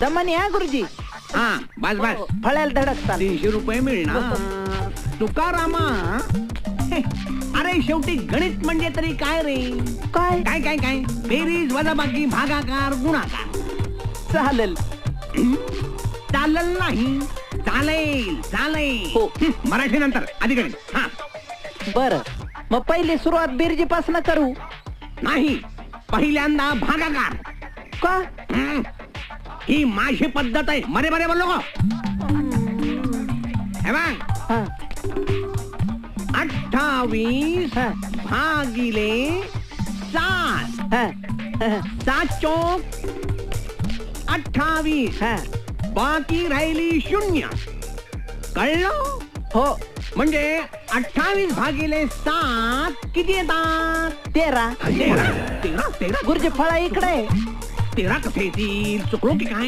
दमनी हा गुरुजी. हा बस बस फळ्याला धडकतात. 300 रुपये मिळणार. तुकारामा अरे शेवटी गणित म्हणजे तरी काय रे? काय काय काय काय बेरीज वजाबाकी भागाकार गुणाकार. चालेल. चालेल नाही चालेल चालेल. हो. मराठी नंतर आधी गणित. हा बर मग पहिली सुरुवात बिरजी पासन करू. नाही पहिल्यांदा भागाकार. का? ही माझी पद्धत आहे. मरे मरे बोललो का? हे बघ हा 28 हा भागिले 7. हा 7 चौक 28. हा. बाकी राहिली 0. कळलं? हो म्हणजे 28 भागिले 7 किती येतात? 13. 13 13 13 गुरुजी फळा इकडे. 13 कसे येतील? चुकलो की काय?